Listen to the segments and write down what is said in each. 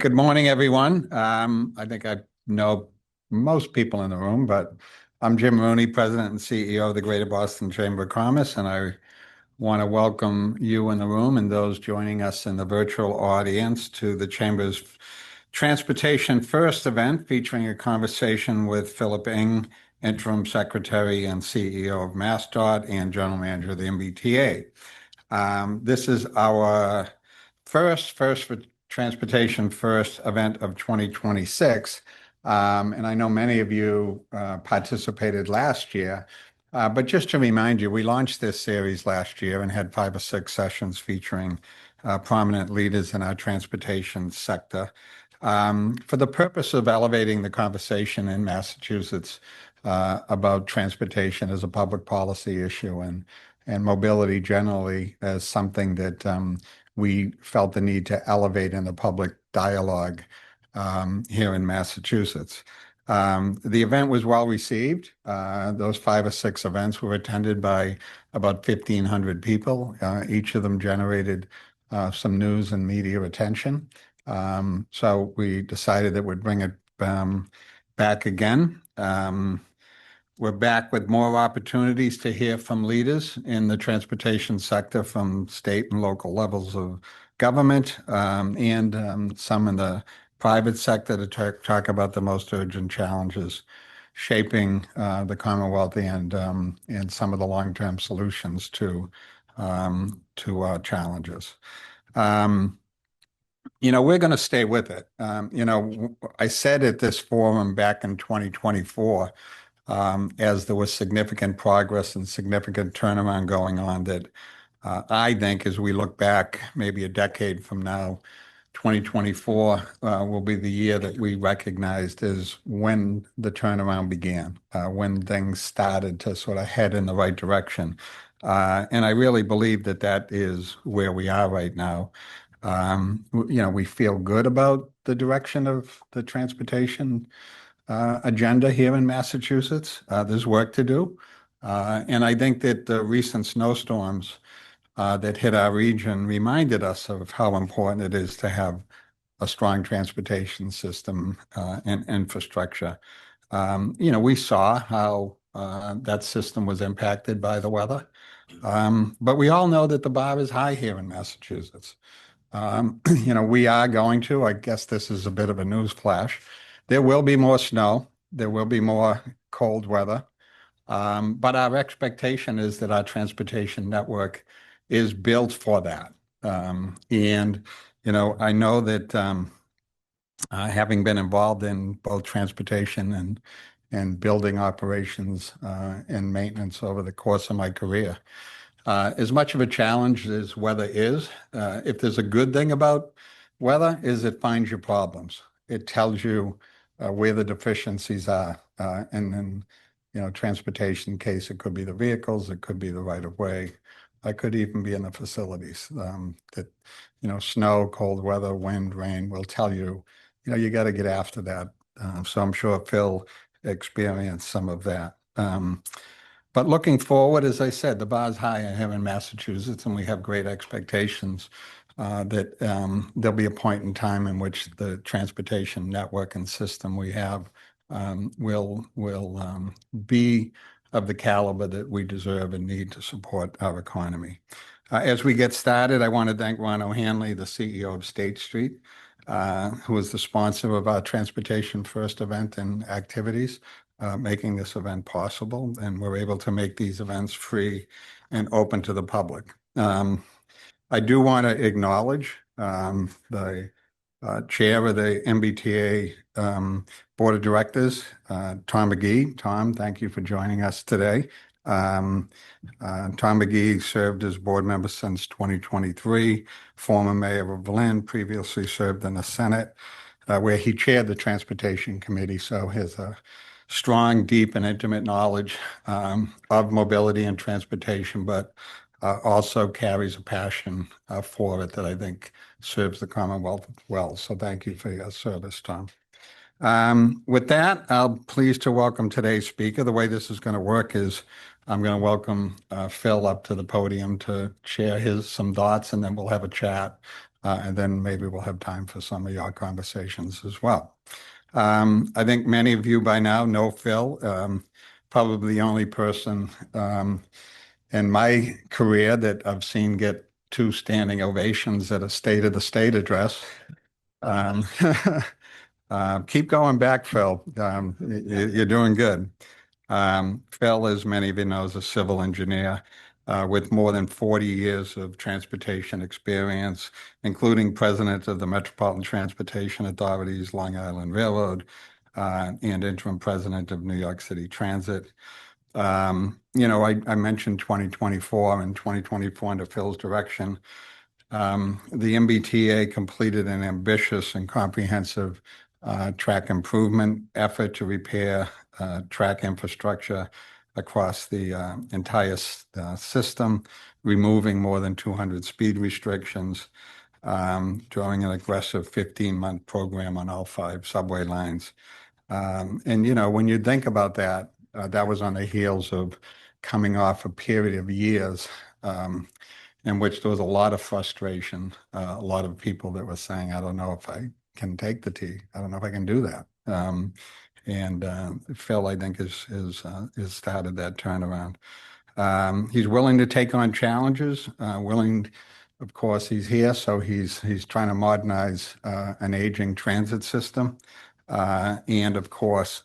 Good morning, everyone. I think I know most people in the room, but I'm Jim Rooney, President and CEO of the Greater Boston Chamber of Commerce, and I want to welcome you in the room and those joining us in the virtual audience to the Chamber's Transportation First event, featuring a conversation with Phillip Eng, Interim Secretary and CEO of MassDOT and General Manager of the MBTA. This is our first for Transportation First event of 2026. And I know many of you participated last year, but just to remind you, we launched this series last year and had 5 or 6 sessions featuring prominent leaders in our transportation sector for the purpose of elevating the conversation in Massachusetts about transportation as a public policy issue and mobility generally as something that we felt the need to elevate in the public dialogue here in Massachusetts. The event was well received. Those 5 or 6 events were attended by about 1,500 people. Each of them generated some news and media attention. So we decided that we'd bring it back again. We're back with more opportunities to hear from leaders in the transportation sector from state and local levels of government and some in the private sector to talk about the most urgent challenges shaping the Commonwealth and some of the long-term solutions to our challenges. We're going to stay with it. I said at this forum back in 2024, as there was significant progress and significant turnaround going on, that I think as we look back maybe a decade from now, 2024 will be the year that we recognized as when the turnaround began, when things started to sort of head in the right direction. And I really believe that that is where we are right now. We feel good about the direction of the transportation agenda here in Massachusetts. There's work to do. And I think that the recent snowstorms that hit our region reminded us of how important it is to have a strong transportation system and infrastructure. We saw how that system was impacted by the weather. But we all know that the bar is high here in Massachusetts. We are going to, I guess this is a bit of a news flash, there will be more snow, there will be more cold weather, but our expectation is that our transportation network is built for that. I know that having been involved in both transportation and building operations and maintenance over the course of my career, as much of a challenge as weather is, if there's a good thing about weather, is it finds you problems. It tells you where the deficiencies are. And then, transportation case, it could be the vehicles, it could be the right of way. It could even be in the facilities that, snow, cold weather, wind, rain will tell you, you got to get after that. So I'm sure Phil experienced some of that. But looking forward, as I said, the bar's high here in Massachusetts, and we have great expectations that there'll be a point in time in which the transportation network and system we have will be of the caliber that we deserve and need to support our economy. As we get started, I want to thank Ron O'Hanley, the CEO of State Street, who is the sponsor of our Transportation First event and activities, making this event possible. And we're able to make these events free and open to the public. I do want to acknowledge the chair of the MBTA Board of Directors, Tom McGee. Tom, thank you for joining us today. Tom McGee served as board member since 2023, former mayor of Berlin, previously served in the Senate, where he chaired the Transportation Committee. So he has a strong, deep, and intimate knowledge of mobility and transportation, but also carries a passion for it that I think serves the Commonwealth well. So thank you for your service, Tom. With that, I'm pleased to welcome today's speaker. The way this is going to work is I'm going to welcome Phil up to the podium to share some thoughts, and then we'll have a chat and then maybe we'll have time for some of your conversations as well. I think many of you by now know Phil, probably the only person in my career that I've seen get 2 standing ovations at a State of the State address. Um, keep going back, Phil. You're doing good. Phil, as many of you know, is a civil engineer with more than 40 years of transportation experience, including president of the Metropolitan Transportation Authority's Long Island Railroad and interim president of New York City Transit. I mentioned 2024 and 2024 under Phil's direction. The MBTA completed an ambitious and comprehensive track improvement effort to repair track infrastructure across the entire system, removing more than 200 speed restrictions, during an aggressive 15-month program on all 5 subway lines. When you think about that, that was on the heels of coming off a period of years in which there was a lot of frustration, a lot of people that were saying, I don't know if I can take the T. I don't know if I can do that. Phil, I think, is started that turnaround. He's willing to take on challenges, of course, he's here, so he's trying to modernize an aging transit system. And of course,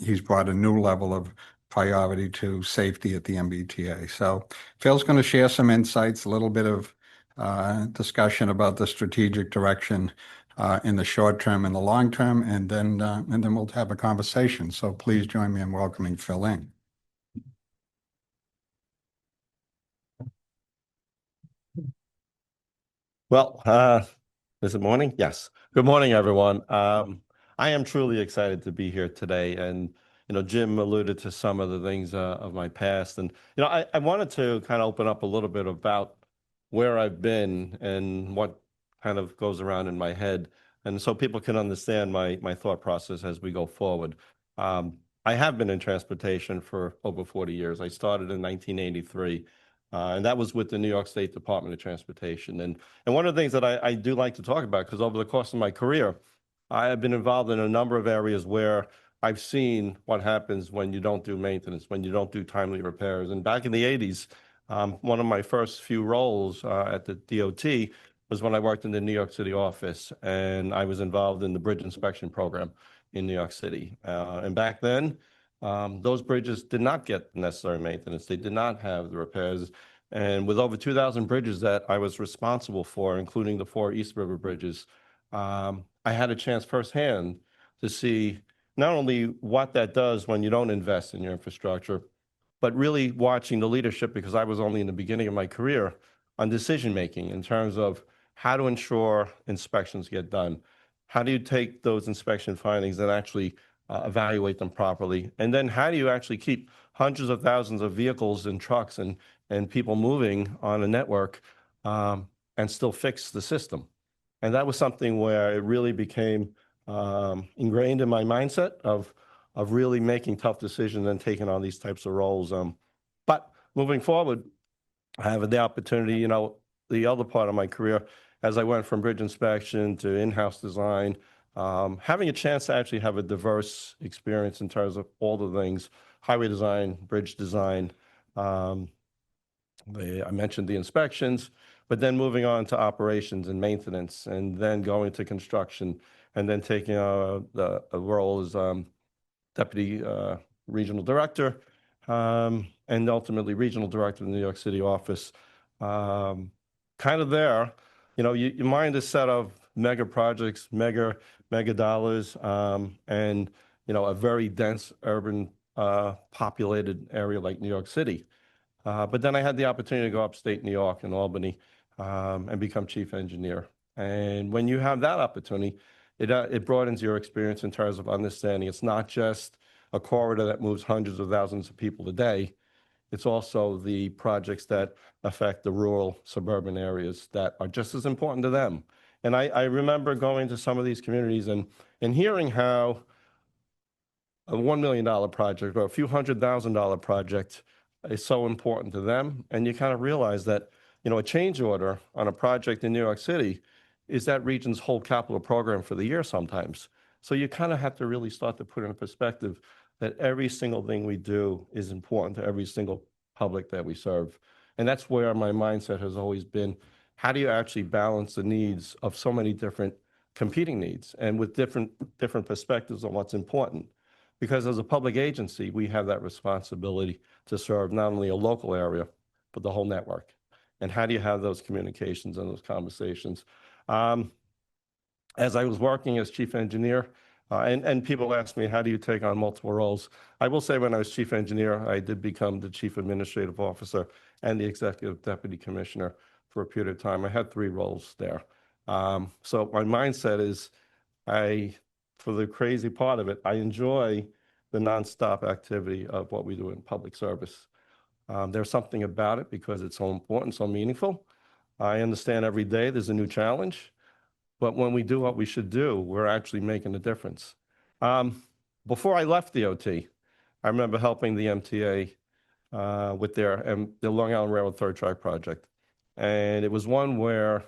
he's brought a new level of priority to safety at the MBTA. So Phil's going to share some insights, a little bit of discussion about the strategic direction in the short term and the long term, and then we'll have a conversation. So please join me in welcoming Phil Eng. Well, is it morning? Yes. Good morning, everyone. I am truly excited to be here today. And, Jim alluded to some of the things of my past. And, I wanted to kind of open up a little bit about where I've been and what kind of goes around in my head. And so people can understand my thought process as we go forward. I have been in transportation for over 40 years. I started in 1983. And that was with the New York State Department of Transportation. And one of the things that I do like to talk about, because over the course of my career, I have been involved in a number of areas where I've seen what happens when you don't do maintenance, when you don't do timely repairs. And back in the 80s, one of my first few roles at the DOT was when I worked in the New York City office, and I was involved in the bridge inspection program in New York City. And back then, those bridges did not get necessary maintenance. They did not have the repairs. And with over 2,000 bridges that I was responsible for, including the 4 East River bridges, I had a chance firsthand to see not only what that does when you don't invest in your infrastructure, but really watching the leadership, because I was only in the beginning of my career, on decision making in terms of how to ensure inspections get done. How do you take those inspection findings and actually evaluate them properly? And then how do you actually keep hundreds of thousands of vehicles and trucks and people moving on a network and still fix the system? And that was something where it really became ingrained in my mindset of really making tough decisions and taking on these types of roles. But moving forward, I have the opportunity, the other part of my career, as I went from bridge inspection to in-house design, having a chance to actually have a diverse experience in terms of all the things, highway design, bridge design. I mentioned the inspections, but then moving on to operations and maintenance, and then going to construction, and then taking a role as deputy regional director, and ultimately regional director of the New York City office. Kind of there, your mind is set of mega projects, mega dollars, and a very dense urban populated area like New York City. But then I had the opportunity to go upstate New York in Albany and become chief engineer. And when you have that opportunity, it broadens your experience in terms of understanding. It's not just a corridor that moves hundreds of thousands of people a day. It's also the projects that affect the rural suburban areas that are just as important to them. And I remember going to some of these communities and hearing how a $1 million project or a few $100,000 project is so important to them. And you kind of realize that, a change order on a project in New York City is that region's whole capital program for the year sometimes. So you kind of have to really start to put in perspective that every single thing we do is important to every single public that we serve. And that's where my mindset has always been. How do you actually balance the needs of so many different competing needs and with different perspectives on what's important? Because as a public agency, we have that responsibility to serve not only a local area, but the whole network. And how do you have those communications and those conversations? As I was working as chief engineer, and people ask me, how do you take on multiple roles? I will say when I was chief engineer, I did become the chief administrative officer and the executive deputy commissioner for a period of time. I had 3 roles there. So my mindset is, for the crazy part of it, I enjoy the nonstop activity of what we do in public service. There's something about it because it's so important, so meaningful. I understand every day there's a new challenge. But when we do what we should do, we're actually making a difference. Before I left DOT, I remember helping the MTA with the Long Island Railroad third track project. And it was one where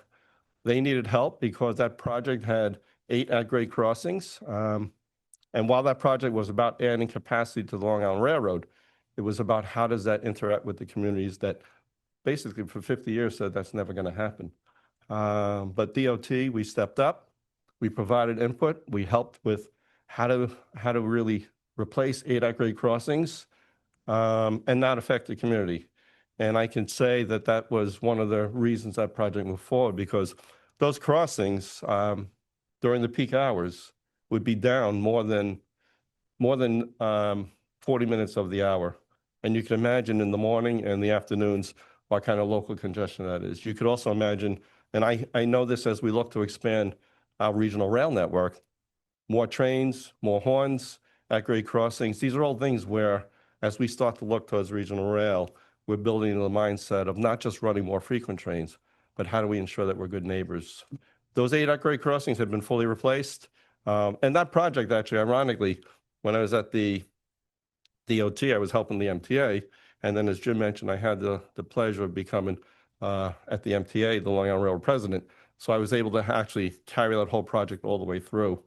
they needed help because that project had 8 at-grade crossings. And while that project was about adding capacity to the Long Island Railroad, it was about how does that interact with the communities that basically for 50 years said that's never going to happen. But DOT, we stepped up, we provided input, we helped with how to really replace 8 at-grade crossings and not affect the community. And I can say that that was one of the reasons that project moved forward, because those crossings during the peak hours would be down more than 40 minutes of the hour. And you can imagine in the morning and the afternoons what kind of local congestion that is. You could also imagine, and I know this as we look to expand our regional rail network, more trains, more horns, at-grade crossings. These are all things where, as we start to look towards regional rail, we're building the mindset of not just running more frequent trains, but how do we ensure that we're good neighbors? Those 8 at-grade crossings have been fully replaced. And that project, actually, ironically, when I was at the DOT, I was helping the MTA. And then, as Jim mentioned, I had the pleasure of becoming, at the MTA, the Long Island Railroad president. So I was able to actually carry that whole project all the way through.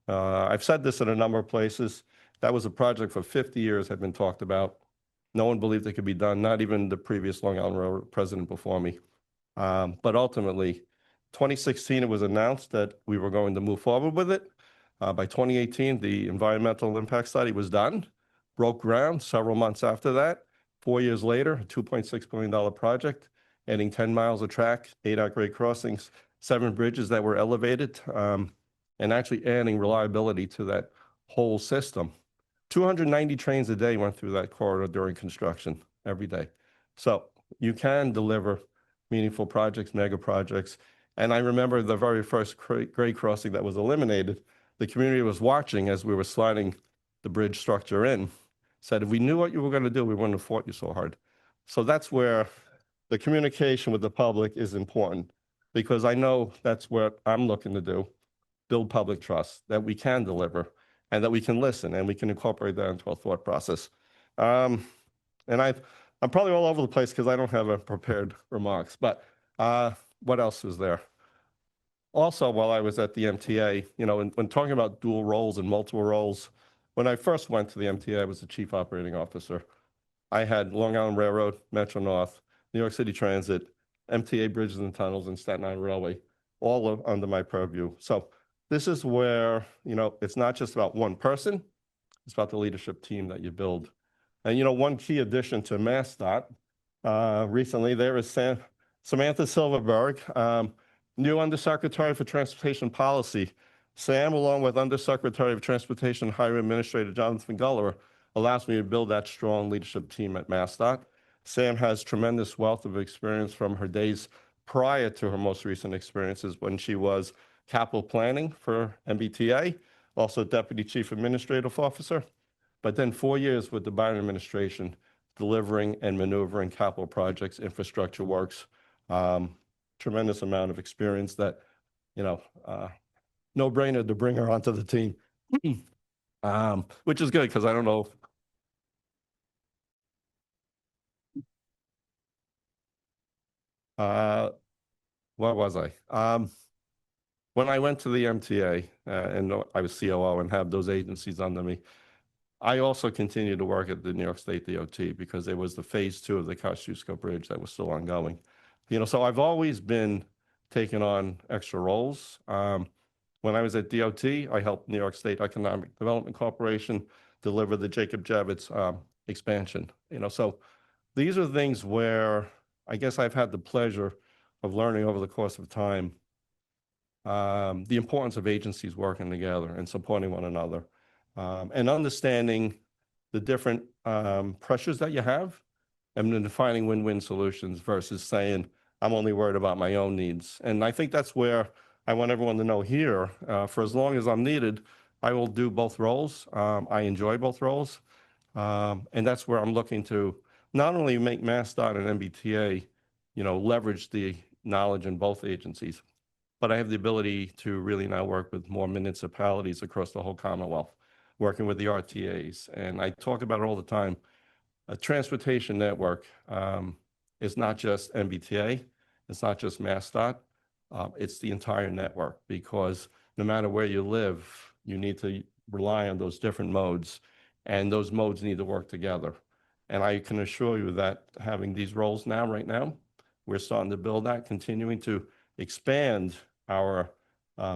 I've said this in a number of places. That was a project for 50 years had been talked about. No one believed it could be done, not even the previous Long Island Railroad president before me. But ultimately, 2016, it was announced that we were going to move forward with it. By 2018, the environmental impact study was done, broke ground several months after that. 4 years later, a $2.6 billion project, adding 10 miles of track, 8 at-grade crossings, 7 bridges that were elevated, and actually adding reliability to that whole system. 290 trains a day went through that corridor during construction every day. So you can deliver meaningful projects, mega projects. And I remember the very first grade crossing that was eliminated, the community was watching as we were sliding the bridge structure in, said, if we knew what you were going to do, we wouldn't have fought you so hard. So that's where the communication with the public is important, because I know that's what I'm looking to do, build public trust, that we can deliver and that we can listen and we can incorporate that into our thought process. And I'm probably all over the place because I don't have a prepared remarks, but what else was there? Also, while I was at the MTA, when talking about dual roles and multiple roles, when I first went to the MTA, I was the chief operating officer. I had Long Island Railroad, Metro North, New York City Transit, MTA Bridges and Tunnels, and Staten Island Railway, all under my purview. So this is where, it's not just about one person, it's about the leadership team that you build. And, one key addition to MassDOT, recently there is Samantha Silverberg, new Undersecretary for Transportation Policy. Sam, along with Undersecretary of Transportation Highway Administrator Jonathan Gulliver, allows me to build that strong leadership team at MassDOT. Sam has tremendous wealth of experience from her days prior to her most recent experiences when she was capital planning for MBTA, also Deputy Chief Administrative Officer, but then 4 years with the Biden administration, delivering and maneuvering capital projects, infrastructure works, tremendous amount of experience that, no brainer to bring her onto the team, which is good because I don't know. What was I? when I went to the MTA and I was COO and had those agencies under me, I also continued to work at the New York State DOT because there was the phase 2 of the Kosciuszko Bridge that was still ongoing. So I've always been taking on extra roles. When I was at DOT, I helped New York State Economic Development Corporation deliver the Jacob Javits expansion. So these are things where I guess I've had the pleasure of learning over the course of time the importance of agencies working together and supporting one another, and understanding the different pressures that you have, and then finding win-win solutions versus saying, I'm only worried about my own needs. And I think that's where I want everyone to know here, for as long as I'm needed, I will do both roles. I enjoy both roles. And that's where I'm looking to not only make MassDOT and MBTA, leverage the knowledge in both agencies, but I have the ability to really now work with more municipalities across the whole Commonwealth, working with the RTAs. And I talk about it all the time. A transportation network is not just MBTA, it's not just MassDOT, it's the entire network, because no matter where you live, you need to rely on those different modes, and those modes need to work together. And I can assure you that having these roles right now, we're starting to build that, continuing to expand our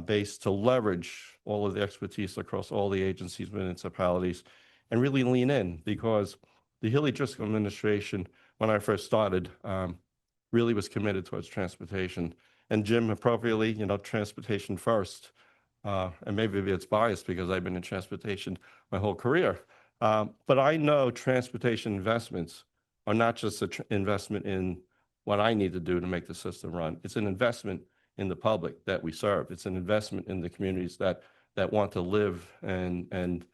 base to leverage all of the expertise across all the agencies, municipalities, and really lean in, because the Haley Driscoll administration, when I first started, really was committed towards transportation. And Jim, appropriately, transportation first. And maybe it's biased because I've been in transportation my whole career. But I know transportation investments are not just an investment in what I need to do to make the system run. It's an investment in the public that we serve. It's an investment in the communities that want to live and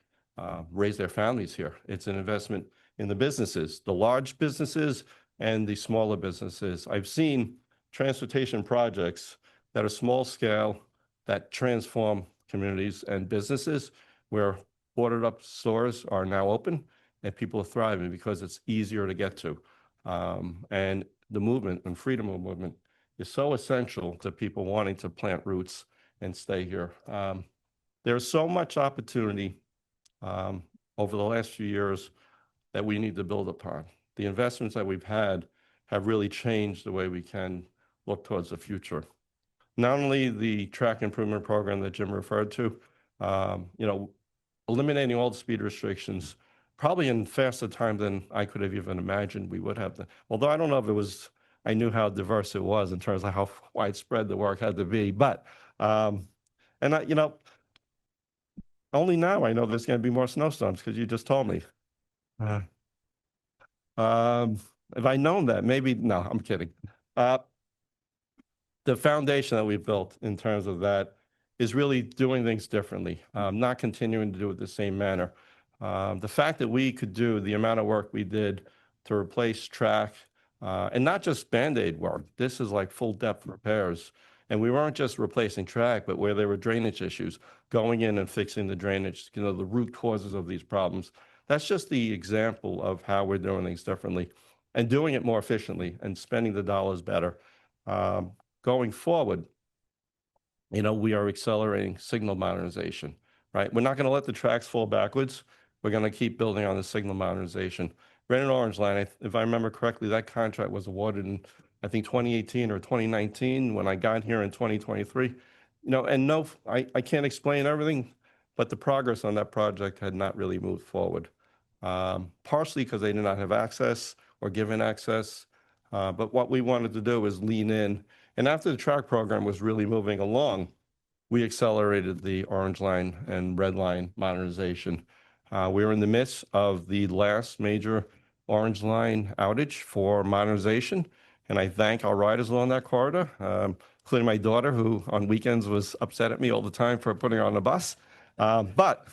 raise their families here. It's an investment in the businesses, the large businesses and the smaller businesses. I've seen transportation projects that are small scale, that transform communities and businesses, where boarded up stores are now open and people are thriving because it's easier to get to. And the movement and freedom of movement is so essential to people wanting to plant roots and stay here. There's so much opportunity over the last few years that we need to build upon. The investments that we've had have really changed the way we can look towards the future. Not only the track improvement program that Jim referred to, eliminating all the speed restrictions, probably in faster time than I could have even imagined we would have. Although I don't know if I knew how diverse it was in terms of how widespread the work had to be. But, only now I know there's going to be more snowstorms because you just told me. If I'd known that, maybe, no, I'm kidding. The foundation that we've built in terms of that is really doing things differently, not continuing to do it the same manner. The fact that we could do the amount of work we did to replace track, and not just Band-Aid work, this is like full depth repairs. And we weren't just replacing track, but where there were drainage issues, going in and fixing the drainage, the root causes of these problems. That's just the example of how we're doing things differently and doing it more efficiently and spending the dollars better. Going forward, we are accelerating signal modernization, right? We're not going to let the tracks fall backwards. We're going to keep building on the signal modernization. Red and Orange Line, if I remember correctly, that contract was awarded in, I think, 2018 or 2019 when I got here in 2023. And no, I can't explain everything, but the progress on that project had not really moved forward. Partially because they did not have access or given access. But what we wanted to do was lean in. And after the track program was really moving along, we accelerated the Orange Line and Red Line modernization. We were in the midst of the last major Orange Line outage for modernization. And I thank our riders along that corridor, including my daughter, who on weekends was upset at me all the time for putting her on the bus. But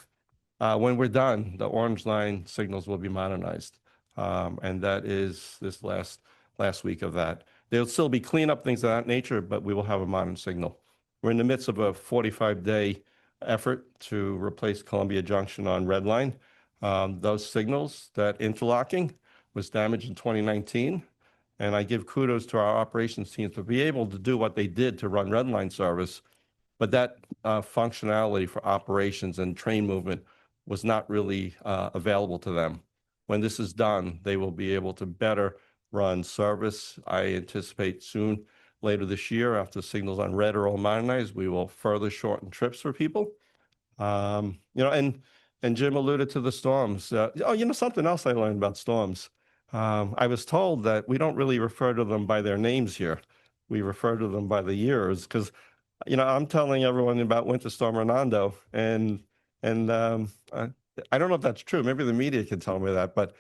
when we're done, the Orange Line signals will be modernized. And that is this last week of that. There'll still be cleanup, things of that nature, but we will have a modern signal. We're in the midst of a 45-day effort to replace Columbia Junction on Red Line. Those signals, that interlocking was damaged in 2019. And I give kudos to our operations teams to be able to do what they did to run Red Line service, but that functionality for operations and train movement was not really available to them. When this is done, they will be able to better run service. I anticipate soon, later this year, after signals on red are all modernized, we will further shorten trips for people. And Jim alluded to the storms. Something else I learned about storms. I was told that we don't really refer to them by their names here. We refer to them by the years, because, I'm telling everyone about Winter Storm Hernando, and I don't know if that's true. Maybe the media can tell me that, but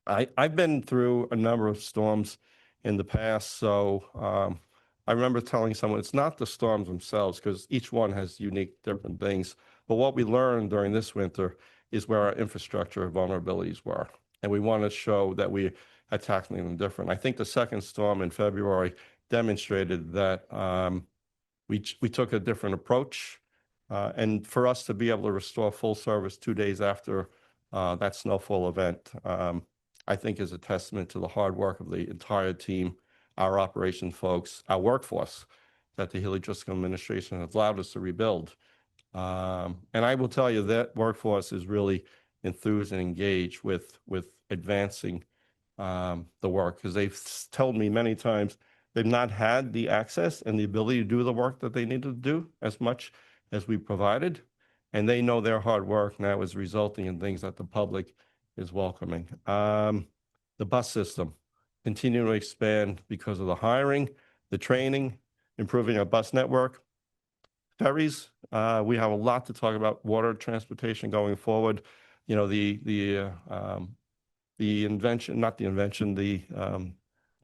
I've been through a number of storms in the past, so I remember telling someone it's not the storms themselves, because each one has unique different things. But what we learned during this winter is where our infrastructure vulnerabilities were, and we want to show that we are tackling them different. I think the second storm in February demonstrated that we took a different approach, and for us to be able to restore full service 2 days after that snowfall event, I think is a testament to the hard work of the entire team, our operations folks, our workforce that the Healy Driscoll administration has allowed us to rebuild. And I will tell you that workforce is really enthused and engaged with advancing the work, because they've told me many times they've not had the access and the ability to do the work that they needed to do as much as we provided. And they know their hard work now is resulting in things that the public is welcoming. The bus system continuing to expand because of the hiring, the training, improving our bus network. Ferries, we have a lot to talk about. Water transportation going forward. The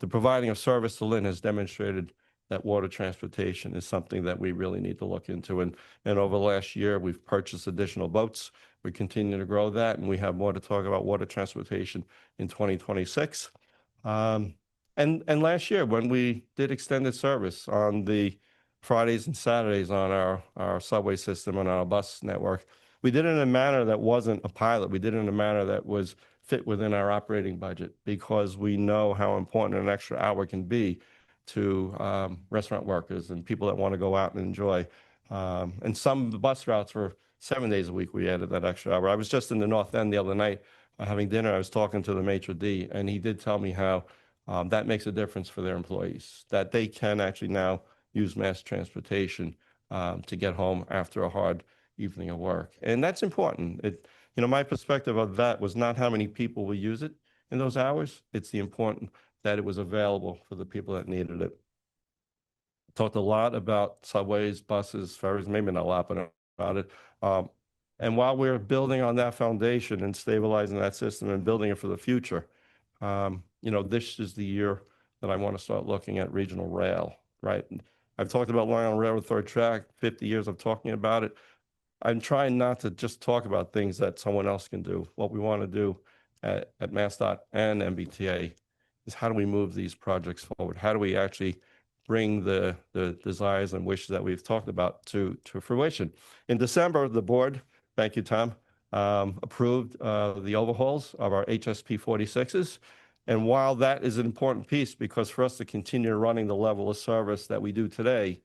providing of service to Lynn has demonstrated that water transportation is something that we really need to look into. And over the last year, we've purchased additional boats. We continue to grow that, and we have more to talk about water transportation in 2026. And last year, when we did extended service on the Fridays and Saturdays on our subway system and our bus network, we did it in a manner that wasn't a pilot. We did it in a manner that was fit within our operating budget, because we know how important an extra hour can be to restaurant workers and people that want to go out and enjoy. And some of the bus routes were 7 days a week. We added that extra hour. I was just in the North End the other night having dinner. I was talking to the maitre d', and he did tell me how that makes a difference for their employees, that they can actually now use mass transportation to get home after a hard evening of work. And that's important. My perspective of that was not how many people will use it in those hours. It's the important that it was available for the people that needed it. Talked a lot about subways, buses, ferries, maybe not a lot, but about it. And while we're building on that foundation and stabilizing that system and building it for the future, this is the year that I want to start looking at regional rail, right? I've talked about Long Island Railroad third track, 50 years of talking about it. I'm trying not to just talk about things that someone else can do. What we want to do at MassDOT and MBTA is, how do we move these projects forward? How do we actually bring the desires and wishes that we've talked about to fruition? In December, the board, thank you, Tom, approved the overhauls of our HSP 46s. And while that is an important piece, because for us to continue running the level of service that we do today,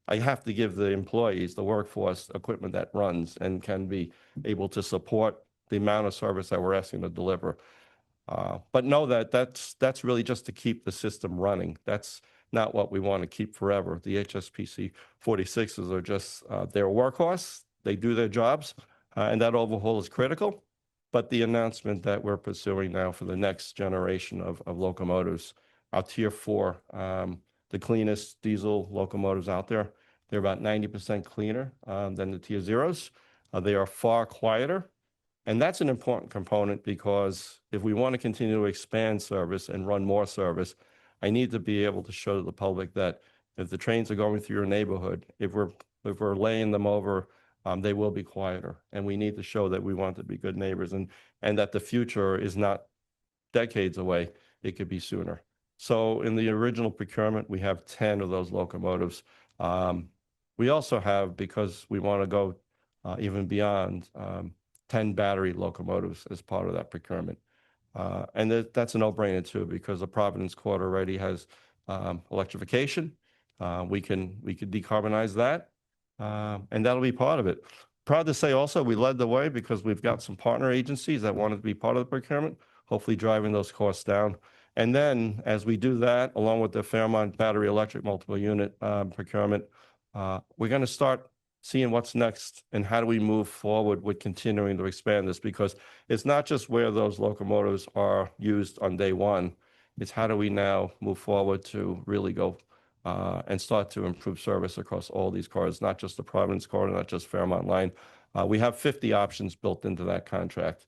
I have to give the employees, the workforce, equipment that runs and can be able to support the amount of service that we're asking to deliver. But know that that's really just to keep the system running. That's not what we want to keep forever. The HSPC 46s are just their workhorse. They do their jobs, and that overhaul is critical. But the announcement that we're pursuing now for the next generation of locomotives, our Tier 4, the cleanest diesel locomotives out there. They're about 90% cleaner than the Tier 0s. They are far quieter. And that's an important component, because if we want to continue to expand service and run more service, I need to be able to show the public that if the trains are going through your neighborhood, if we're laying them over, they will be quieter. And we need to show that we want to be good neighbors, and that the future is not decades away. It could be sooner. So in the original procurement, we have 10 of those locomotives. We also have, because we want to go even beyond, 10 battery locomotives as part of that procurement. And that's a no-brainer too, because the Providence Quarter already has electrification. we could decarbonize that, and that'll be part of it. Proud to say also we led the way because we've got some partner agencies that wanted to be part of the procurement, hopefully driving those costs down. And then as we do that, along with the Fairmont battery electric multiple unit procurement, we're going to start seeing what's next and how do we move forward with continuing to expand this, because it's not just where those locomotives are used on day one. It's how do we now move forward to really go and start to improve service across all these corridors, not just the Providence corridor, not just Fairmont line. We have 50 options built into that contract,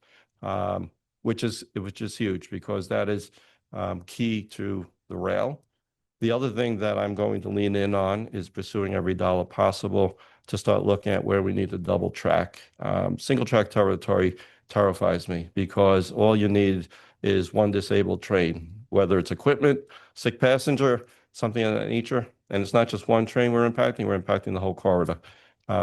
which is huge because that is key to the rail. The other thing that I'm going to lean in on is pursuing every dollar possible to start looking at where we need to double track. Single track territory terrifies me because all you need is one disabled train, whether it's equipment, sick passenger, something of that nature. And it's not just one train we're impacting the whole corridor.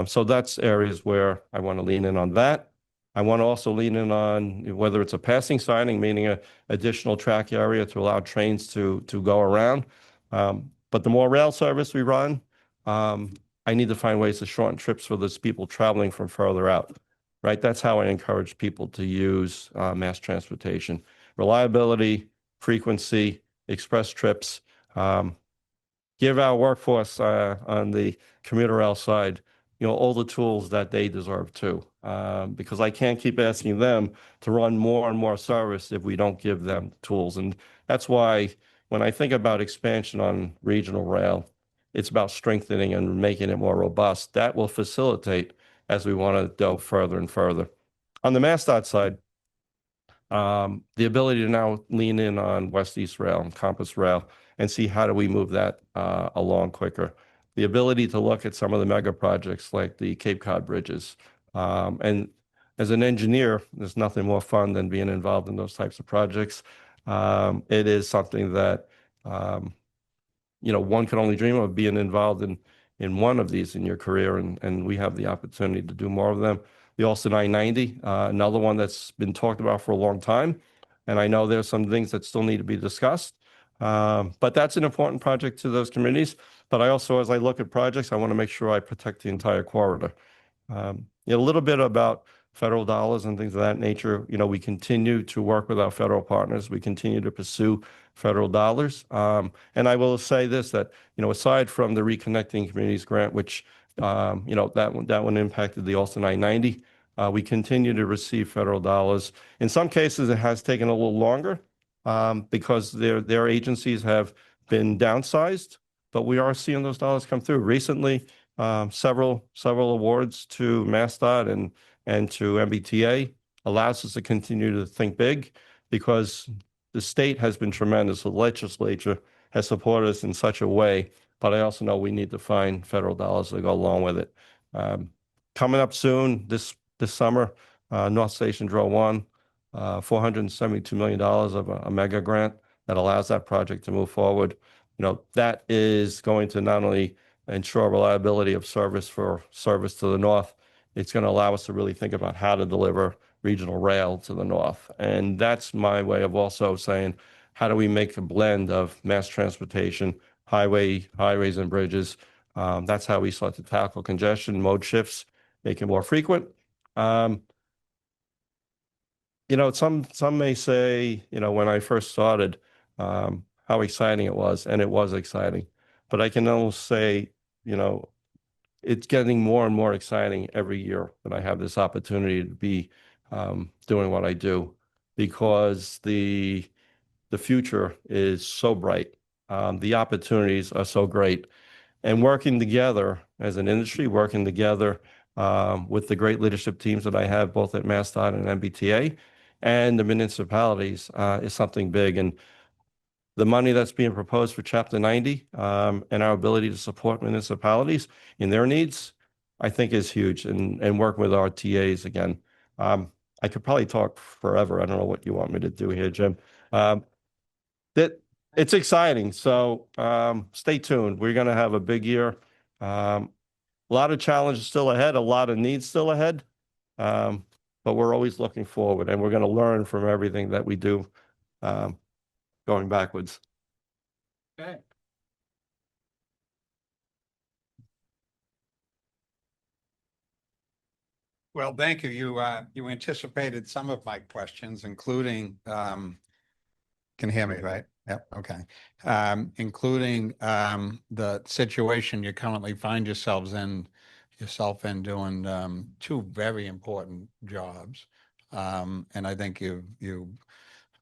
So that's areas where I want to lean in on that. I want to also lean in on whether it's a passing siding, meaning an additional track area to allow trains to go around. But the more rail service we run, I need to find ways to shorten trips for those people traveling from further out, right? That's how I encourage people to use mass transportation. Reliability, frequency, express trips. Give our workforce on the commuter rail side, all the tools that they deserve too, because I can't keep asking them to run more and more service if we don't give them tools. And that's why when I think about expansion on regional rail, it's about strengthening and making it more robust. That will facilitate as we want to go further and further. On the MassDOT side, the ability to now lean in on West-East Rail and Compass Rail and see how do we move that along quicker. The ability to look at some of the mega projects like the Cape Cod bridges. And as an engineer, there's nothing more fun than being involved in those types of projects. It is something that one can only dream of being involved in one of these in your career, and we have the opportunity to do more of them. The Austin I-90, another one that's been talked about for a long time, and I know there's some things that still need to be discussed, but that's an important project to those communities. But I also, as I look at projects, I want to make sure I protect the entire corridor. A little bit about federal dollars and things of that nature. We continue to work with our federal partners. We continue to pursue federal dollars. And I will say this, that, aside from the Reconnecting Communities grant, which, that one impacted the Austin I-90, we continue to receive federal dollars. In some cases, it has taken a little longer because their agencies have been downsized, but we are seeing those dollars come through. Recently, several awards to MassDOT and to MBTA allows us to continue to think big because the state has been tremendous. The legislature has supported us in such a way, but I also know we need to find federal dollars to go along with it. Coming up soon this summer, North Station Draw 1, $472 million of a mega grant that allows that project to move forward. That is going to not only ensure reliability of service for service to the north, it's going to allow us to really think about how to deliver regional rail to the north. And that's my way of also saying, how do we make a blend of mass transportation, highways and bridges? That's how we start to tackle congestion, mode shifts, make it more frequent. Some may say, when I first started, how exciting it was, and it was exciting. But I can almost say, it's getting more and more exciting every year that I have this opportunity to be doing what I do, because the future is so bright. The opportunities are so great. And working together as an industry, working together with the great leadership teams that I have both at MassDOT and MBTA and the municipalities is something big. And the money that's being proposed for Chapter 90 and our ability to support municipalities in their needs, I think is huge. And working with our TAs again. I could probably talk forever. I don't know what you want me to do here, Jim. It's exciting. So stay tuned. We're going to have a big year. A lot of challenges still ahead, a lot of needs still ahead. But we're always looking forward, and we're going to learn from everything that we do going backwards. Okay. Well, thank you. You anticipated some of my questions, including, can you hear me, right? Yep, okay. Including the situation you currently find yourself in doing two very important jobs. And I think you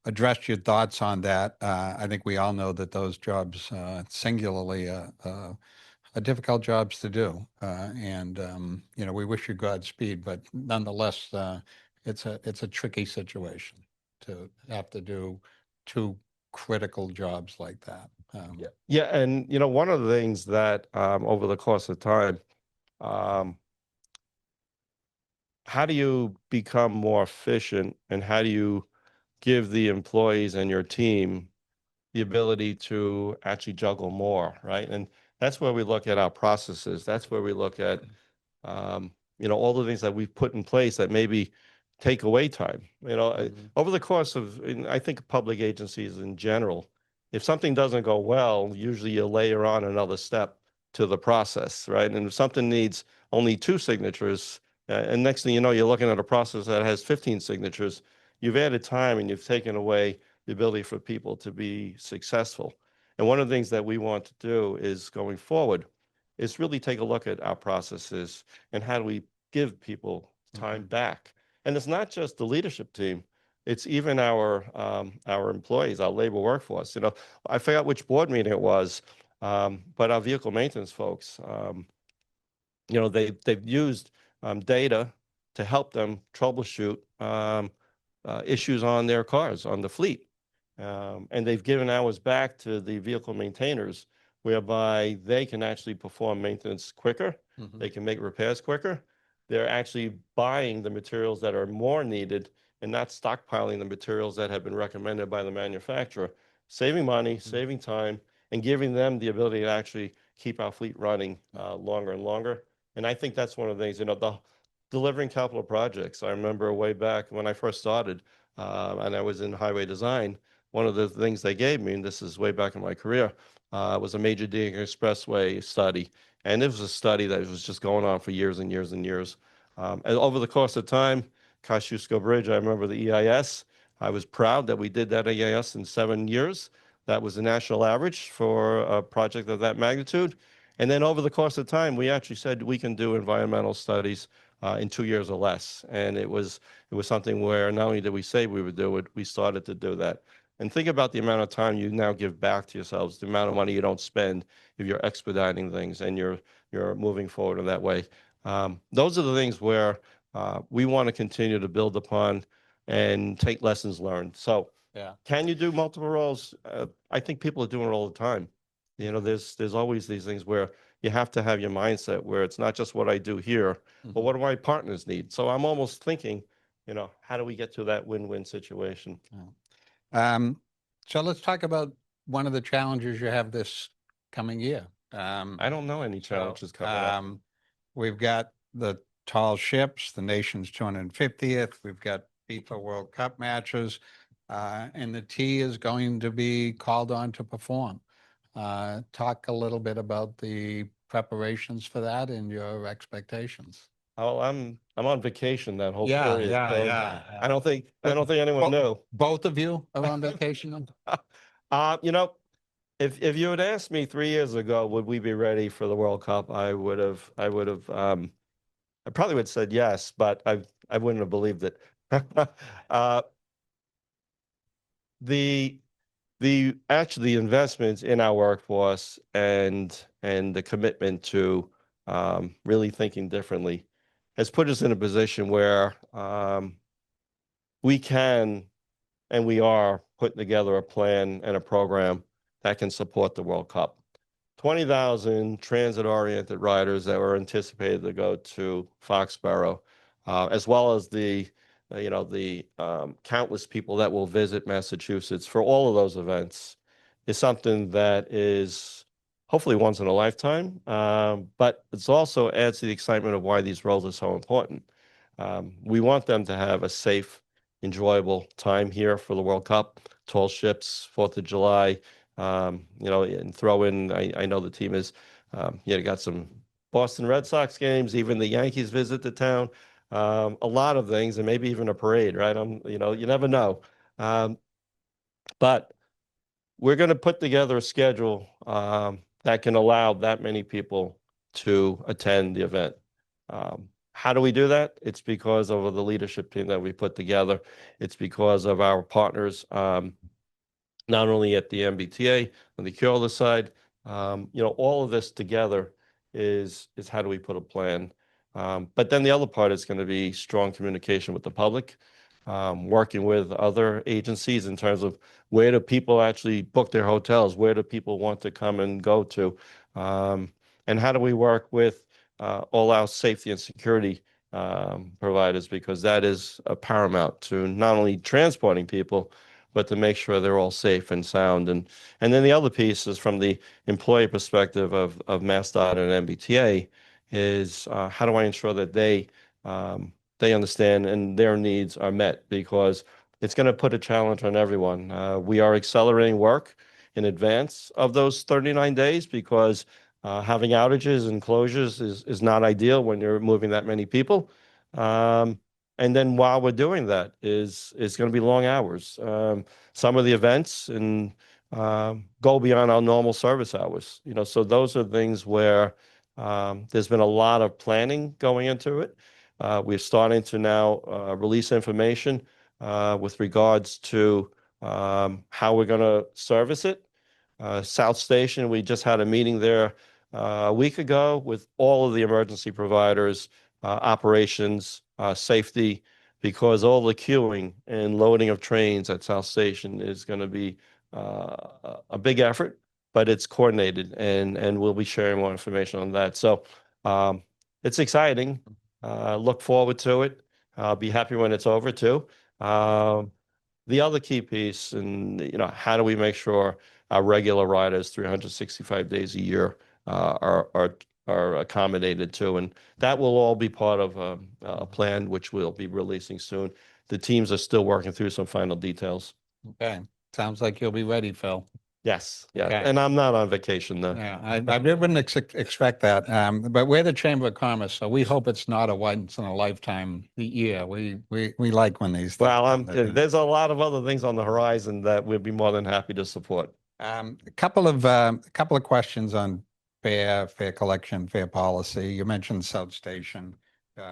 addressed your thoughts on that. I think we all know that those jobs, singularly, are difficult jobs to do. And we wish you Godspeed, but nonetheless, it's a tricky situation to have to do two critical jobs like that. Yeah, and one of the things that over the course of time, um, how do you become more efficient, and how do you give the employees and your team the ability to actually juggle more, right? And that's where we look at our processes. That's where we look at all the things that we've put in place that maybe take away time. Over the course of, and I think public agencies in general, if something doesn't go well, usually you layer on another step to the process, right? And if something needs only 2 signatures, and next thing you know, you're looking at a process that has 15 signatures, you've added time and you've taken away the ability for people to be successful. And one of the things that we want to do is going forward is really take a look at our processes and how do we give people time back. And it's not just the leadership team, it's even our employees, our labor workforce. I forgot which board meeting it was, but our vehicle maintenance folks, they've used data to help them troubleshoot issues on their cars, on the fleet. And they've given hours back to the vehicle maintainers whereby they can actually perform maintenance quicker. They can make repairs quicker. They're actually buying the materials that are more needed and not stockpiling the materials that have been recommended by the manufacturer, saving money, saving time, and giving them the ability to actually keep our fleet running longer and longer. And I think that's one of the things, the delivering capital projects. I remember way back when I first started, and I was in highway design, one of the things they gave me, and this is way back in my career, was a major DIG expressway study. And it was a study that was just going on for years and years and years. And over the course of time, Kosciuszko Bridge, I remember the EIS. I was proud that we did that EIS in 7 years. That was the national average for a project of that magnitude. And then over the course of time, we actually said we can do environmental studies in 2 years or less. And it was something where not only did we say we would do it, we started to do that. And think about the amount of time you now give back to yourselves, the amount of money you don't spend if you're expediting things and you're moving forward in that way. Those are the things where we want to continue to build upon and take lessons learned. So Yeah. can you do multiple roles? I think people are doing it all the time. There's always these things where you have to have your mindset where it's not just what I do here, but what do my partners need? So I'm almost thinking, how do we get to that win-win situation? So let's talk about one of the challenges you have this coming year. I don't know any challenges coming up. We've got the tall ships, the nation's 250th. We've got FIFA World Cup matches, and the T is going to be called on to perform. Talk a little bit about the preparations for that and your expectations. Oh, I'm on vacation that whole Yeah, period. yeah, So yeah. I don't think anyone knew. Both of you are on vacation? You know, if you had asked me 3 years ago, would we be ready for the World Cup? I probably would have said yes, but I wouldn't have believed it. Uh, the the investments in our workforce and the commitment to really thinking differently has put us in a position where we can and we are putting together a plan and a program that can support the World Cup. 20,000 transit-oriented riders that were anticipated to go to Foxborough, as well as the countless people that will visit Massachusetts for all of those events, is something that is hopefully once in a lifetime. But it's also adds to the excitement of why these roles are so important. We want them to have a safe, enjoyable time here for the World Cup, tall ships, 4th of July, and throw in, I know the team is, got some Boston Red Sox games, even the Yankees visit the town. a lot of things, and maybe even a parade, right? You never know. Um, but we're going to put together a schedule that can allow that many people to attend the event. How do we do that? It's because of the leadership team that we put together. It's because of our partners, not only at the MBTA, on the Keola side. All of this together is how do we put a plan? But then the other part is going to be strong communication with the public, working with other agencies in terms of where do people actually book their hotels? Where do people want to come and go to? And how do we work with all our safety and security providers? Because that is paramount to not only transporting people, but to make sure they're all safe and sound. And then the other piece is from the employee perspective of MassDOT and MBTA is how do I ensure that they understand and their needs are met, because it's going to put a challenge on everyone. We are accelerating work in advance of those 39 days because having outages and closures is not ideal when you're moving that many people. And then while we're doing that is going to be long hours. Some of the events and go beyond our normal service hours. So those are things where there's been a lot of planning going into it. We're starting to now release information with regards to how we're going to service it. South Station, we just had a meeting there a week ago with all of the emergency providers, operations, safety, because all the queuing and loading of trains at South Station is going to be a big effort, but it's coordinated, and we'll be sharing more information on that. So it's exciting. Look forward to it. I'll be happy when it's over too. The other key piece, and how do we make sure our regular riders 365 days a year are accommodated to, and that will all be part of a plan which we'll be releasing soon. The teams are still working through some final details. Okay. Sounds like you'll be ready, Phil. Yes, yeah, Okay. and I'm not on vacation though. Yeah, I wouldn't expect that. But we're the Chamber of Commerce, so we hope it's not a once in a lifetime year. We like when these things Well, happen. there's a lot of other things on the horizon that we'd be more than happy to support. A couple of questions on fare collection, fare policy. You mentioned South Station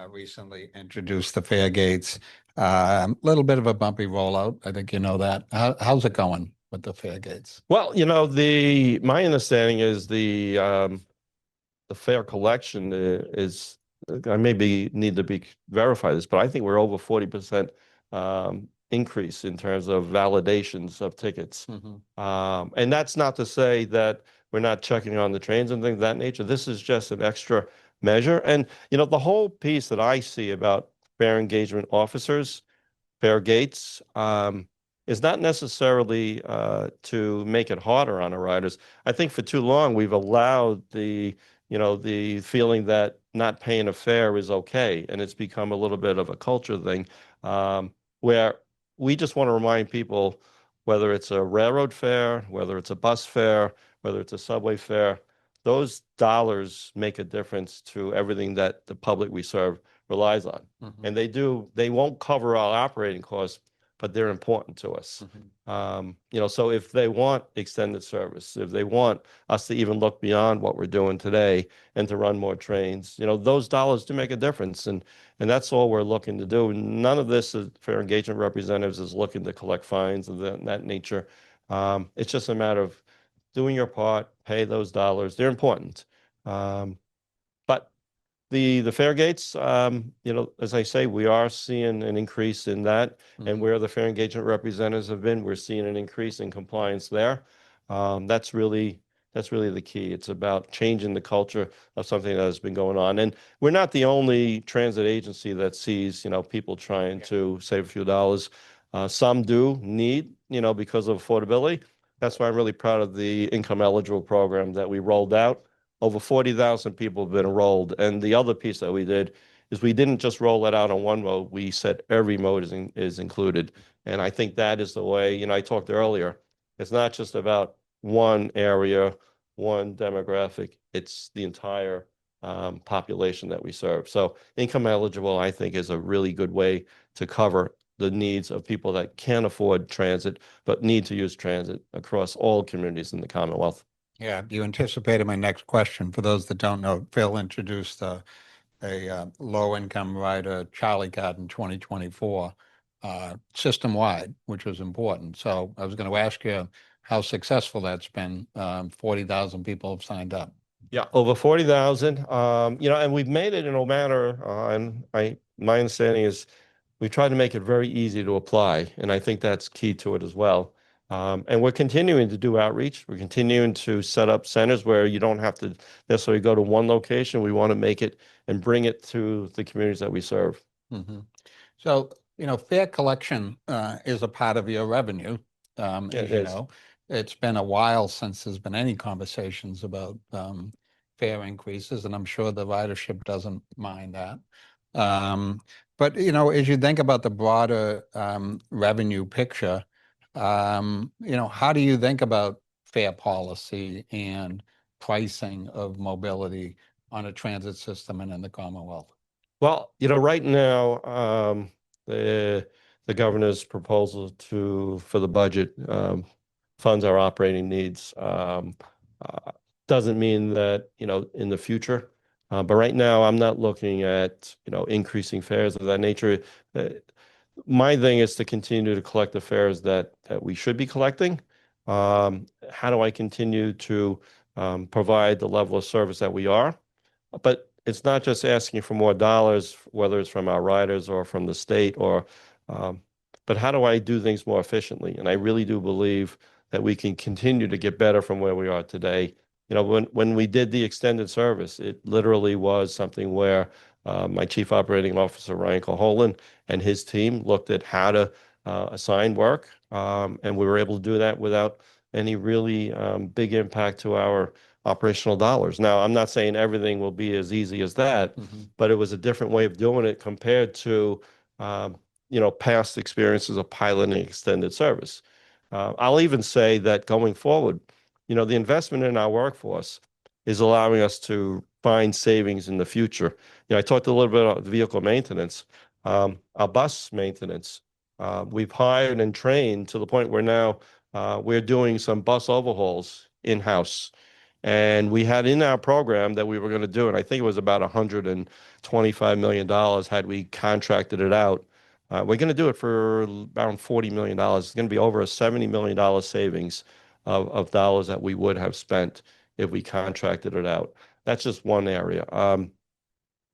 recently introduced the fare gates. Little bit of a bumpy rollout. I think you know that. How's it going with the fare gates? Well, my understanding is the fare collection is, I maybe need to be verify this, but I think we're over 40% increase in terms of validations of tickets. And that's not to say that we're not checking on the trains and things of that nature. This is just an extra measure. And, the whole piece that I see about fare engagement officers, fare gates, is not necessarily to make it harder on the riders. I think for too long we've allowed the feeling that not paying a fare is okay, and it's become a little bit of a culture thing, where we just want to remind people, whether it's a railroad fare, whether it's a bus fare, whether it's a subway fare, those dollars make a difference to everything that the public we serve relies on. And they won't cover our operating costs, but they're important to us. So if they want extended service, if they want us to even look beyond what we're doing today and to run more trains, those dollars do make a difference. And that's all we're looking to do. None of this is fare engagement representatives is looking to collect fines of that nature. It's just a matter of doing your part, pay those dollars. They're important. But the fare gates, as I say, we are seeing an increase in that, and where the fare engagement representatives have been, we're seeing an increase in compliance there. That's really the key. It's about changing the culture of something that has been going on, and we're not the only transit agency that sees people trying to save a few dollars. Some do need, because of affordability. That's why I'm really proud of the income eligible program that we rolled out. Over 40,000 people have been enrolled. And the other piece that we did is we didn't just roll it out on one mode. We said every mode is included. And I think that is the way, I talked earlier, it's not just about one area, one demographic. It's the entire population that we serve. So income eligible, I think, is a really good way to cover the needs of people that can't afford transit, but need to use transit across all communities in the Commonwealth. Yeah, you anticipated my next question. For those that don't know, Phil introduced a low-income rider, Charlie Card in 2024, system-wide, which was important. So I was going to ask you how successful that's been. 40,000 people have signed up. Yeah, over 40,000. And we've made it in a manner, my understanding is we tried to make it very easy to apply, and I think that's key to it as well. And we're continuing to do outreach. We're continuing to set up centers where you don't have to necessarily go to one location. We want to make it and bring it to the communities that we serve. Mm-hmm. So, fare collection is a part of your revenue. Yeah, As it you is. know, it's been a while since there's been any conversations about fare increases, and I'm sure the ridership doesn't mind that. Um, but, as you think about the broader revenue picture, how do you think about fare policy and pricing of mobility on a transit system and in the Commonwealth? Well, right now, the governor's proposal for the budget funds our operating needs. Uh, doesn't mean that, in the future, but right now I'm not looking at, increasing fares of that nature. Uh, my thing is to continue to collect the fares that we should be collecting. How do I continue to provide the level of service that we are? But it's not just asking for more dollars, whether it's from our riders or from the state um, but how do I do things more efficiently? And I really do believe that we can continue to get better from where we are today. When we did the extended service, it literally was something where my chief operating officer, Ryan Caholen, and his team looked at how to assign work. And we were able to do that without any really big impact to our operational dollars. Now, I'm not saying everything will be as easy as that, but it was a different way of doing it compared to, past experiences of piloting extended service. I'll even say that going forward, the investment in our workforce is allowing us to find savings in the future. I talked a little bit about vehicle maintenance, our bus maintenance. We've hired and trained to the point where now we're doing some bus overhauls in-house. And we had in our program that we were going to do, and I think it was about $125 million had we contracted it out. We're going to do it for around $40 million. It's going to be over a $70 million savings of dollars that we would have spent if we contracted it out. That's just one area.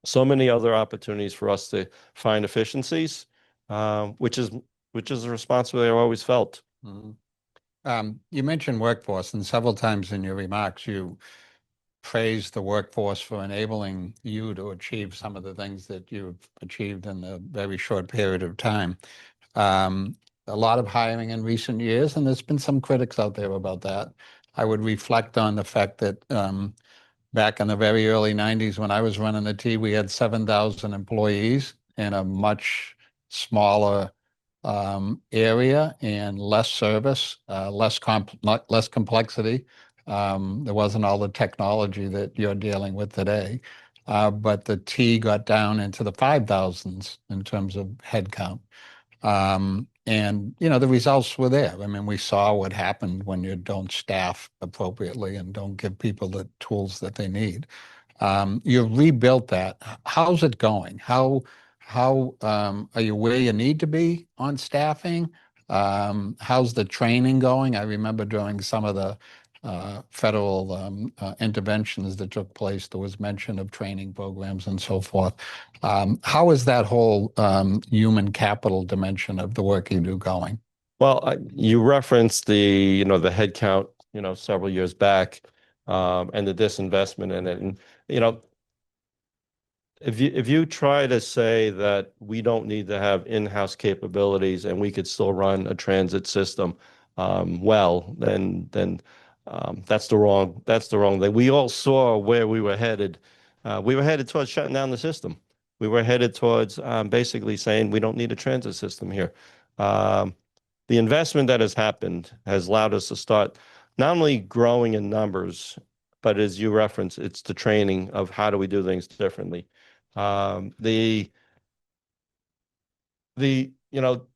So many other opportunities for us to find efficiencies, which is a responsibility I've always felt. Mhm. You mentioned workforce, and several times in your remarks, you praised the workforce for enabling you to achieve some of the things that you've achieved in a very short period of time. Um, a lot of hiring in recent years, and there's been some critics out there about that. I would reflect on the fact that back in the very early 90s, when I was running the T, we had 7,000 employees in a much smaller area and less service, less complexity. There wasn't all the technology that you're dealing with today. But the T got down into the 5,000s in terms of headcount. And the results were there. I mean, we saw what happened when you don't staff appropriately and don't give people the tools that they need. You've rebuilt that. How's it going? How are you where you need to be on staffing? How's the training going? I remember during some of the federal interventions that took place, there was mention of training programs and so forth. How is that whole human capital dimension of the work you do going? Well, you referenced the head count, several years back, and the disinvestment in it. And, if you try to say that we don't need to have in-house capabilities and we could still run a transit system, then that's the wrong thing. We all saw where we were headed. We were headed towards shutting down the system. We were headed towards basically saying we don't need a transit system here. Um, the investment that has happened has allowed us to start not only growing in numbers but as you reference, it's the training of how do we do things differently. The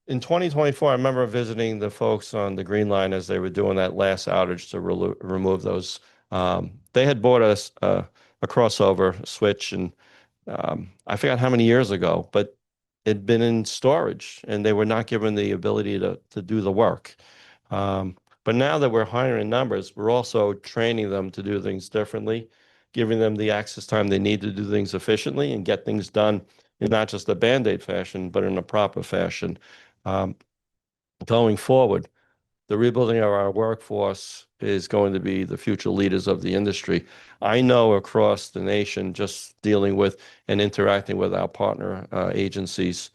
in 2024, I remember visiting the folks on the Green Line as they were doing that last outage to remove those. They had bought us a crossover switch, and I forgot how many years ago, but it'd been in storage, and they were not given the ability to do the work. But now that we're hiring numbers, we're also training them to do things differently, giving them the access time they need to do things efficiently and get things done in not just a Band-Aid fashion, but in a proper fashion. Um, Going forward, the rebuilding of our workforce is going to be the future leaders of the industry. I know across the nation, just dealing with and interacting with our partner agencies,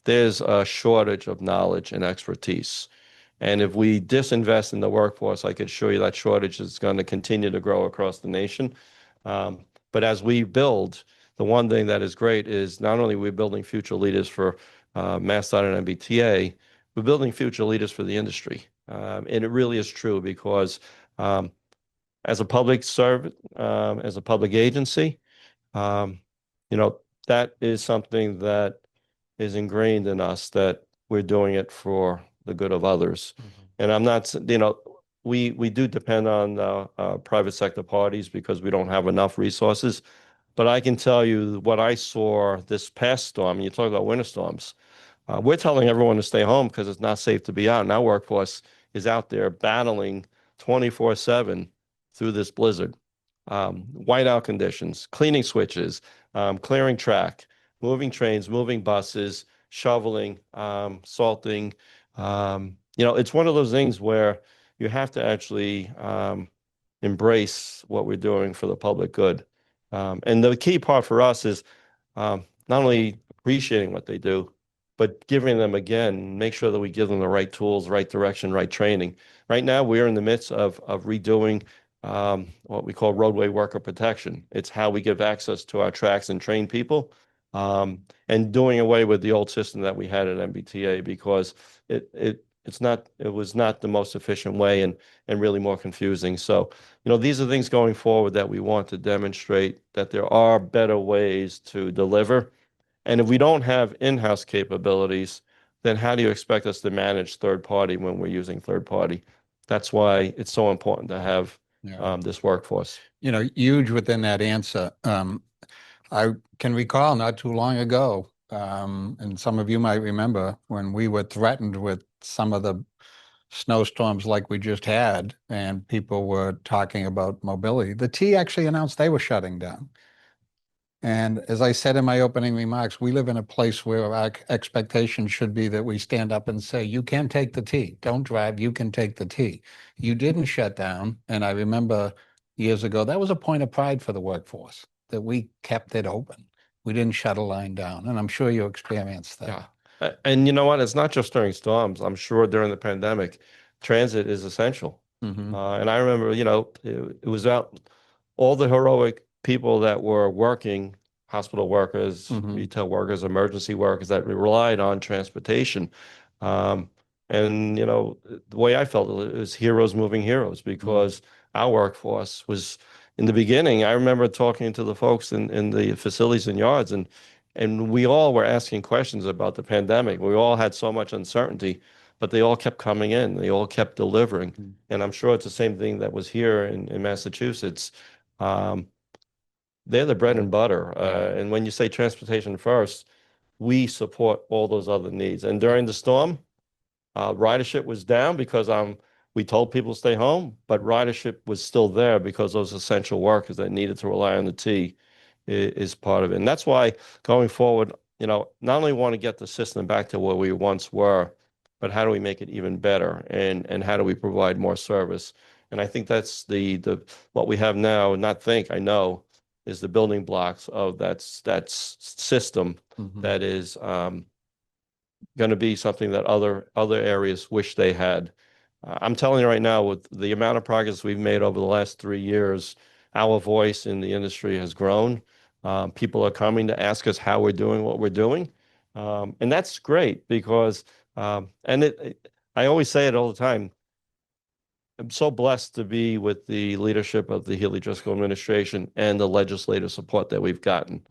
there's a shortage of knowledge and expertise. And if we disinvest in the workforce, I could assure you that shortage is going to continue to grow across the nation. But as we build, the one thing that is great is not only are we building future leaders for MassDOT and MBTA, we're building future leaders for the industry. And it really is true because um, as a public servant, as a public agency, um, you know, that is something that is ingrained in us that we're doing it for the good of others. And I'm not, we do depend on private sector parties because we don't have enough resources. But I can tell you what I saw this past storm, and you talk about winter storms. We're telling everyone to stay home because it's not safe to be out. And our workforce is out there battling 24/7 through this blizzard. Whiteout conditions, cleaning switches, clearing track, moving trains, moving buses, shoveling, salting. It's one of those things where you have to actually embrace what we're doing for the public good. And the key part for us is not only appreciating what they do, but giving them again, make sure that we give them the right tools, right direction, right training. Right now, we're in the midst of redoing what we call roadway worker protection. It's how we give access to our tracks and train people, and doing away with the old system that we had at MBTA because it was not the most efficient way and really more confusing. So, these are things going forward that we want to demonstrate that there are better ways to deliver. And if we don't have in-house capabilities, then how do you expect us to manage third party when we're using third party? That's why it's so important to have this workforce. Huge within that answer. I can recall not too long ago, and some of you might remember when we were threatened with some of the snowstorms like we just had, and people were talking about mobility. The T actually announced they were shutting down. And as I said in my opening remarks, we live in a place where our expectation should be that we stand up and say, you can take the T. Don't drive, you can take the T. You didn't shut down. And I remember years ago, that was a point of pride for the workforce, that we kept it open. We didn't shut a line down. And I'm sure you experienced that. Yeah. And you know what? It's not just during storms. I'm sure during the pandemic, transit is essential. And I remember, it was out all the heroic people that were working, hospital workers, retail workers, emergency workers that relied on transportation. And, the way I felt it was heroes moving heroes because our workforce was in the beginning. I remember talking to the folks in the facilities and yards, and we all were asking questions about the pandemic. We all had so much uncertainty, but they all kept coming in. They all kept delivering. And I'm sure it's the same thing that was here in Massachusetts. They're the bread and butter. And when you say transportation first, we support all those other needs. And during the storm, ridership was down because we told people to stay home, but ridership was still there because those essential workers that needed to rely on the T is part of it. And that's why going forward, not only want to get the system back to where we once were, but how do we make it even better and how do we provide more service? And I think that's the what we have now, I know, is the building blocks of that system that is going to be something that other areas wish they had. I'm telling you right now, with the amount of progress we've made over the last 3 years, our voice in the industry has grown. People are coming to ask us how we're doing what we're doing. And that's great because, I always say it all the time, am so blessed to be with the leadership of the Healy Driscoll administration and the legislative support that we've gotten.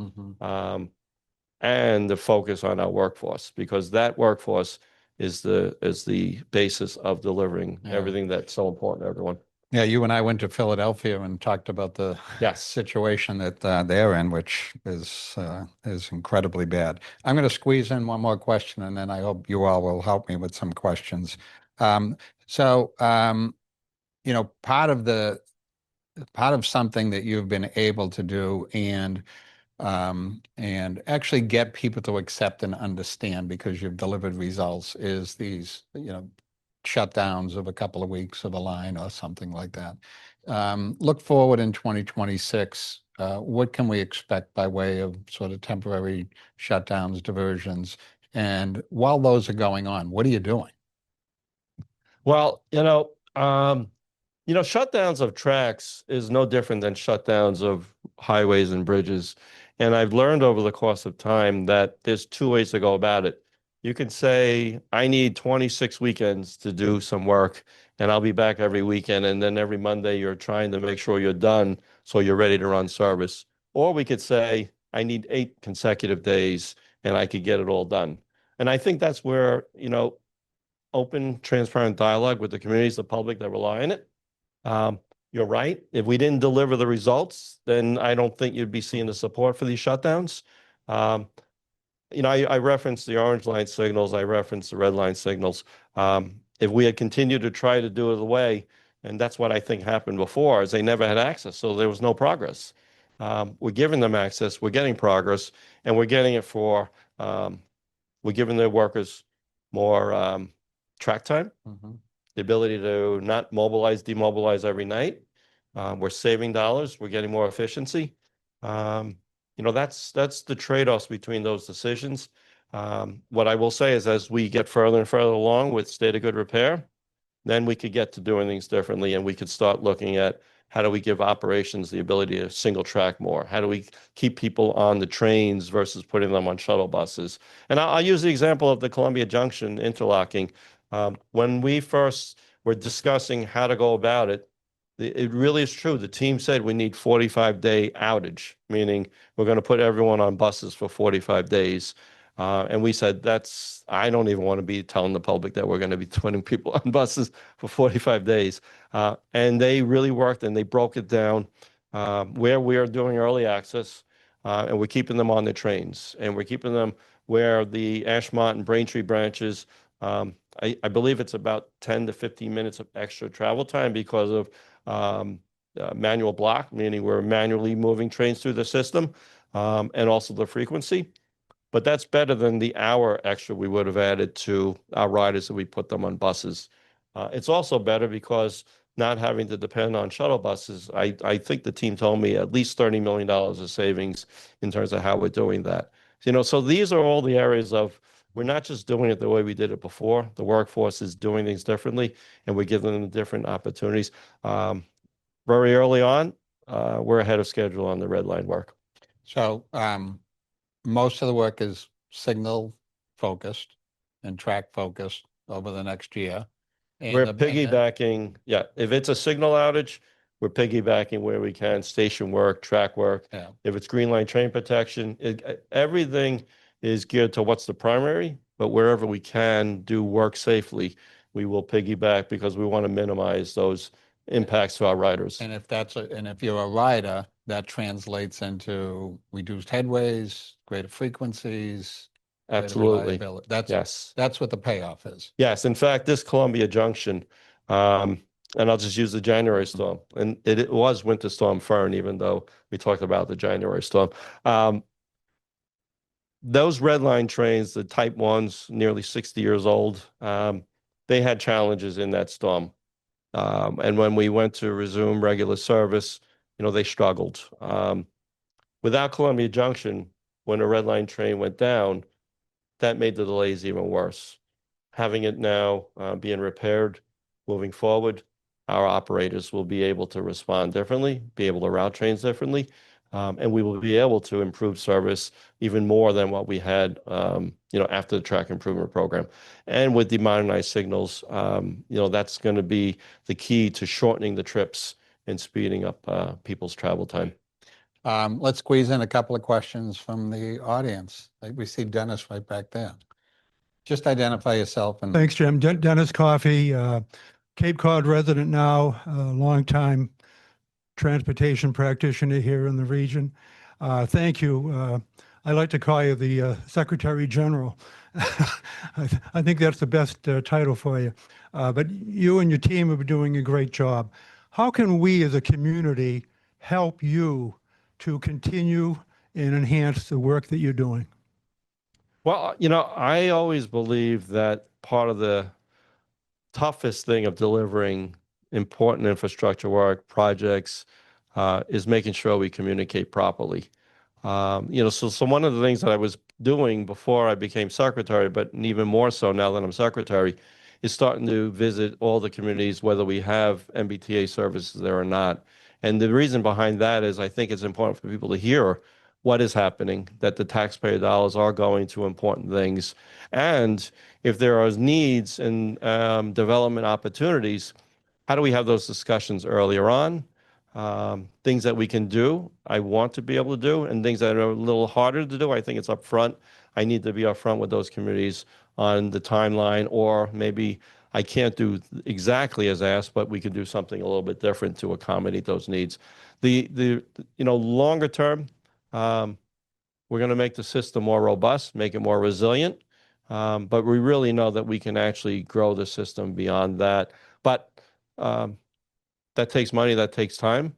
And the focus on our workforce, because that workforce is the basis of delivering everything that's so important to everyone. Yeah, you and I went to Philadelphia and talked about the situation that they're in, which is incredibly bad. I'm going to squeeze in one more question, and then I hope you all will help me with some questions. So, part of something that you've been able to do and actually get people to accept and understand because you've delivered results is these, shutdowns of a couple of weeks of a line or something like that. Look forward in 2026. What can we expect by way of sort of temporary shutdowns, diversions? And while those are going on, what are you doing? Well, shutdowns of tracks is no different than shutdowns of highways and bridges. And I've learned over the course of time that there's two ways to go about it. You can say, I need 26 weekends to do some work, and I'll be back every weekend. And then every Monday, you're trying to make sure you're done so you're ready to run service. Or we could say, I need 8 consecutive days, and I could get it all done. And I think that's where, open, transparent dialogue with the communities, the public that rely on it. You're right. If we didn't deliver the results, then I don't think you'd be seeing the support for these shutdowns. I referenced the orange line signals. I referenced the red line signals. If we had continued to try to do it away, and that's what I think happened before, is they never had access, so there was no progress. We're giving them access, we're getting progress, and we're getting it we're giving the workers more track time, the ability to not mobilize, demobilize every night. We're saving dollars, we're getting more efficiency. That's the trade-offs between those decisions. What I will say is as we get further and further along with state of good repair, then we could get to doing things differently, and we could start looking at how do we give operations the ability to single track more? How do we keep people on the trains versus putting them on shuttle buses? And I'll use the example of the Columbia Junction interlocking. When we first were discussing how to go about it, it really is true. The team said we need 45-day outage, meaning we're going to put everyone on buses for 45 days. And we said, I don't even want to be telling the public that we're going to be putting people on buses for 45 days. And they really worked and they broke it down where we are doing early access and we're keeping them on the trains and we're keeping them where the Ashmont and Braintree branches, I believe it's about 10 to 15 minutes of extra travel time because of manual block, meaning we're manually moving trains through the system and also the frequency. But that's better than the hour extra we would have added to our riders if we put them on buses. It's also better because not having to depend on shuttle buses, I think the team told me at least $30 million of savings in terms of how we're doing that. So these are all the areas of we're not just doing it the way we did it before. The workforce is doing things differently, and we're giving them different opportunities. Very early on, we're ahead of schedule on the red line work. So, most of the work is signal focused and track focused over the next year. And We're piggybacking. Yeah. If it's a signal outage, we're piggybacking where we can, station work, track work. Yeah. If it's green line train protection, everything is geared to what's the primary, but wherever we can do work safely, we will piggyback because we want to minimize those impacts to our riders. And if you're a rider, that translates into reduced headways, greater frequencies, greater Absolutely. reliability. Yes. That's what the payoff is. Yes. In fact, this Columbia Junction, and I'll just use the January storm, and it was Winter Storm Fern, even though we talked about the January storm. Those red line trains, the type ones, nearly 60 years old, they had challenges in that storm. And when we went to resume regular service, they struggled. Without Columbia Junction, when a red line train went down, that made the delays even worse. Having it now being repaired, moving forward, our operators will be able to respond differently, be able to route trains differently. and we will be able to improve service even more than what we had, after the track improvement program. And with the modernized signals, that's going to be the key to shortening the trips and speeding up people's travel time. Let's squeeze in a couple of questions from the audience. We see Dennis right back there. Just identify yourself and. Thanks, Jim. Dennis Coffey, Cape Cod resident now, longtime transportation practitioner here in the region. Thank you. I like to call you the Secretary General. I think that's the best title for you. But you and your team have been doing a great job. How can we as a community help you to continue and enhance the work that you're doing? Well, I always believe that part of the toughest thing of delivering important infrastructure work projects is making sure we communicate properly. So one of the things that I was doing before I became secretary, but even more so now that I'm secretary, is starting to visit all the communities, whether we have MBTA services there or not. And the reason behind that is I think it's important for people to hear what is happening, that the taxpayer dollars are going to important things. And if there are needs and development opportunities, how do we have those discussions earlier on? Things that we can do, I want to be able to do, and things that are a little harder to do, I think it's upfront. I need to be upfront with those communities on the timeline, or maybe I can't do exactly as asked, but we could do something a little bit different to accommodate those needs. The longer term, we're going to make the system more robust, make it more resilient, but we really know that we can actually grow the system beyond that. But that takes money, that takes time.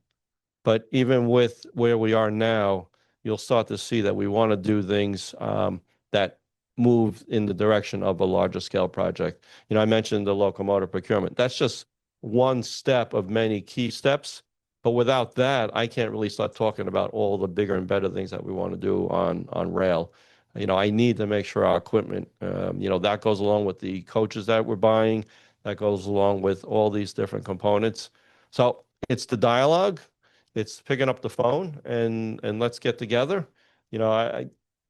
But even with where we are now, you'll start to see that we want to do things that move in the direction of a larger scale project. I mentioned the locomotive procurement. That's just one step of many key steps. But without that, I can't really start talking about all the bigger and better things that we want to do on rail. I need to make sure our equipment, that goes along with the coaches that we're buying, that goes along with all these different components. So it's the dialogue, it's picking up the phone and let's get together.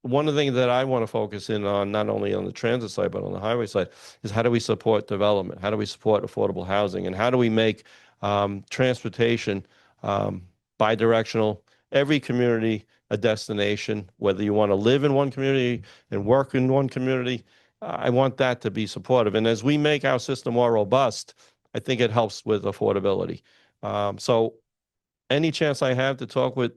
One of the things that I want to focus in on, not only on the transit side, but on the highway side, is how do we support development? How do we support affordable housing? And how do we make transportation bidirectional, every community a destination, whether you want to live in one community and work in one community? I want that to be supportive. And as we make our system more robust, I think it helps with affordability. So any chance I have to talk with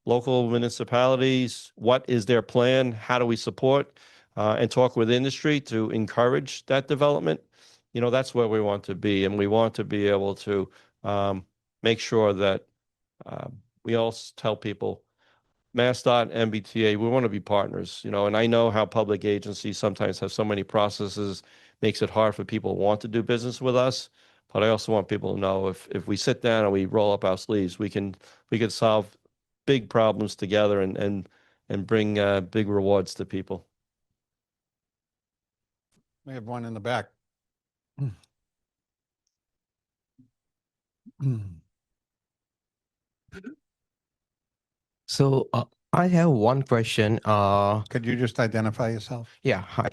local municipalities, what is their plan? How do we support and talk with industry to encourage that development? That's where we want to be. And we want to be able to make sure that we all tell people, MassDOT, MBTA, we want to be partners, and I know how public agencies sometimes have so many processes, makes it hard for people who want to do business with us. But I also want people to know if we sit down and we roll up our sleeves, we can solve big problems together and bring big rewards to people. We have one in the back. So I have one question. Could you just identify yourself? Yeah, hi.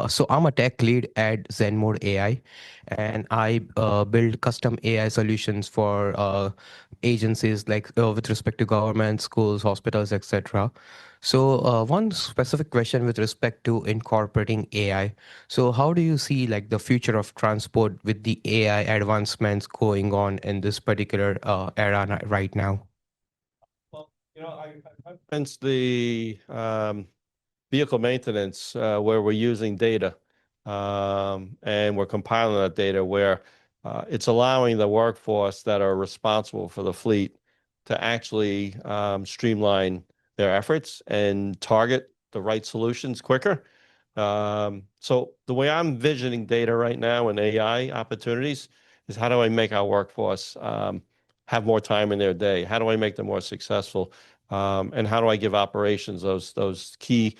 So I'm a tech lead at ZenMode AI, and I build custom AI solutions for agencies like with respect to government, schools, hospitals, etc. So one specific question with respect to incorporating AI. So how do you see like the future of transport with the AI advancements going on in this particular era right now? Well, I've since the vehicle maintenance where we're using data and we're compiling that data where it's allowing the workforce that are responsible for the fleet to actually streamline their efforts and target the right solutions quicker. So the way I'm visioning data right now and AI opportunities is how do I make our workforce have more time in their day? How do I make them more successful? And how do I give operations those key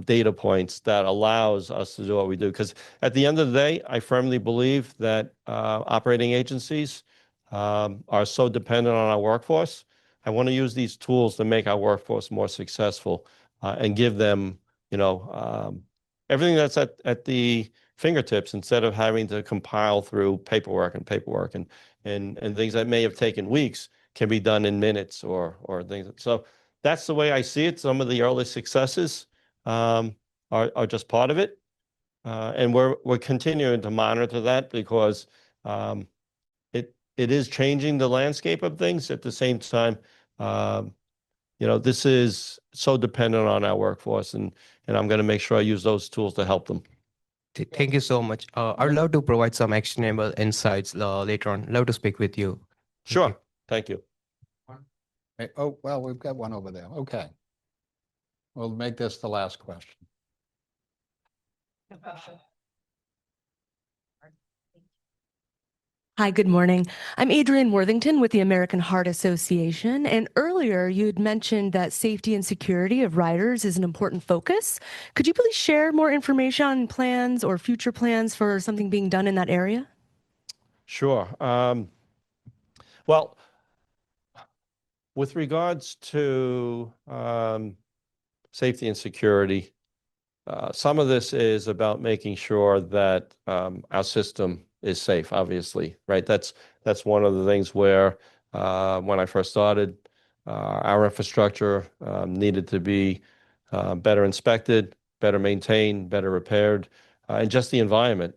data points that allows us to do what we do? Because at the end of the day, I firmly believe that operating agencies are so dependent on our workforce I want to use these tools to make our workforce more successful and give them, everything that's at the fingertips instead of having to compile through paperwork and things that may have taken weeks can be done in minutes or things. So that's the way I see it. Some of the early successes are just part of it. And we're continuing to monitor that because it is changing the landscape of things. At the same time, this is so dependent on our workforce, and I'm going to make sure I use those tools to help them. Thank you so much. I'd love to provide some actionable insights later on. Love to speak with you. Sure. Thank you. Oh, well, we've got one over there. Okay. We'll make this the last question. Hi, good morning. I'm Adrienne Worthington with the American Heart Association. And earlier you had mentioned that safety and security of riders is an important focus. Could you please share more information on plans or future plans for something being done in that area? Sure. Well, with regards to safety and security, some of this is about making sure that our system is safe, obviously, right? That's one of the things where when I first started, our infrastructure needed to be better inspected, better maintained, better repaired, and just the environment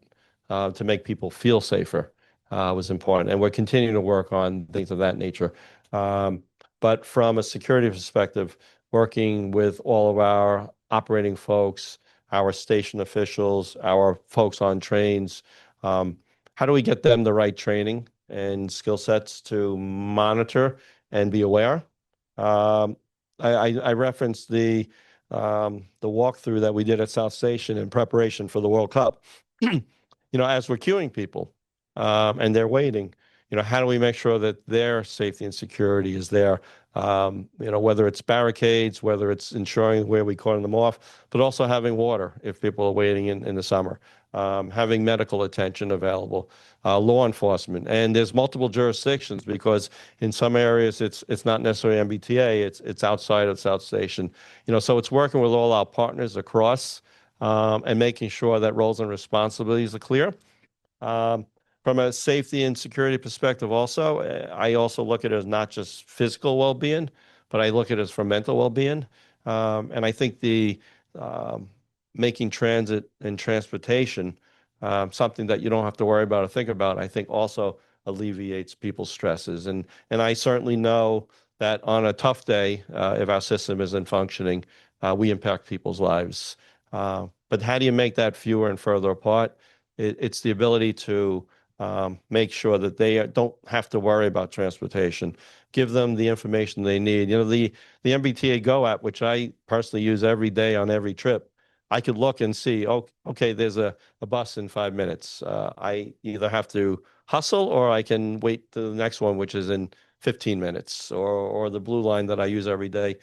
to make people feel safer was important. And we're continuing to work on things of that nature. But from a security perspective, working with all of our operating folks, our station officials, our folks on trains, how do we get them the right training and skill sets to monitor and be aware? I referenced the walkthrough that we did at South Station in preparation for the World Cup. As we're queuing people and they're waiting, how do we make sure that their safety and security is there? Whether it's barricades, whether it's ensuring where we cordon them off, but also having water if people are waiting in the summer, having medical attention available, law enforcement. And there's multiple jurisdictions because in some areas it's not necessarily MBTA, it's outside of South Station. So it's working with all our partners across and making sure that roles and responsibilities are clear. From a safety and security perspective also, I also look at it as not just physical well-being, but I look at it as for mental well-being. And I think the making transit and transportation something that you don't have to worry about or think about, I think also alleviates people's stresses. And I certainly know that on a tough day, if our system isn't functioning, we impact people's lives. But how do you make that fewer and further apart? It's the ability to make sure that they don't have to worry about transportation. Give them the information they need. The MBTA Go app, which I personally use every day on every trip, I could look and see, oh, okay, there's a bus in 5 minutes. I either have to hustle or I can wait to the next one, which is in 15 minutes, or the blue line that I use every day.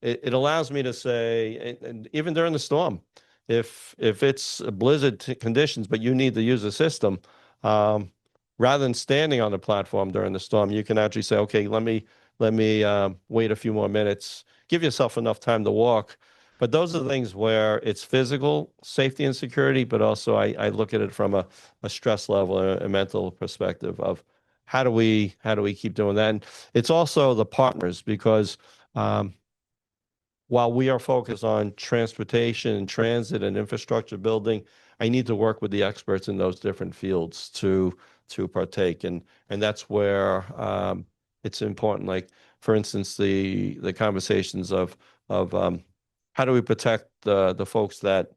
It allows me to say, and even during the storm, if it's blizzard conditions, but you need to use the system, rather than standing on the platform during the storm, you can actually say, okay, let me wait a few more minutes, give yourself enough time to walk. But those are the things where it's physical safety and security, but also I look at it from a stress level, a mental perspective of how do we keep doing that? And it's also the partners, because while we are focused on transportation and transit and infrastructure building, I need to work with the experts in those different fields to partake. And that's where it's important. Like, for instance, the conversations of how do we protect the folks that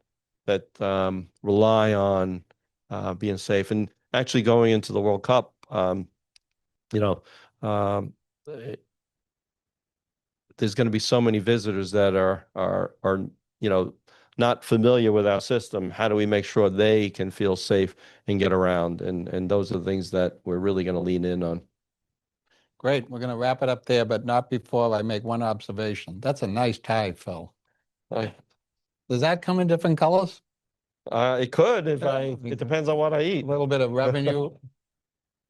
rely on being safe? And actually going into the World Cup, there's going to be so many visitors that are not familiar with our system. How do we make sure they can feel safe and get around? And those are the things that we're really going to lean in on. Great. We're going to wrap it up there, but not before I make one observation. That's a nice tie, Phil. Does that come in different colors? It could, it depends on what I eat. A little bit of revenue.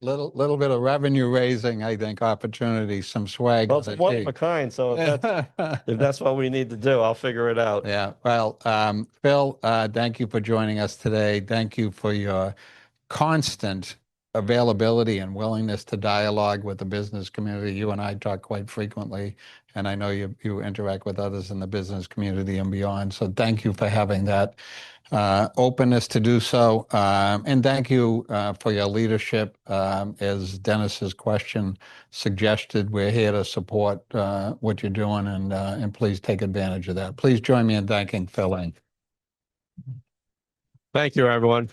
little bit of revenue raising, I think, opportunity, some swag. Well, on it's the one of cheek. a kind. So if that's what we need to do, I'll figure it out. Yeah, well, Phil, thank you for joining us today. Thank you for your constant availability and willingness to dialogue with the business community. You and I talk quite frequently, and I know you interact with others in the business community and beyond. So thank you for having that openness to do so. And thank you for your leadership. As Dennis's question suggested, we're here to support what you're doing, and please take advantage of that. Please join me in thanking Phil Eng. Thank you, everyone.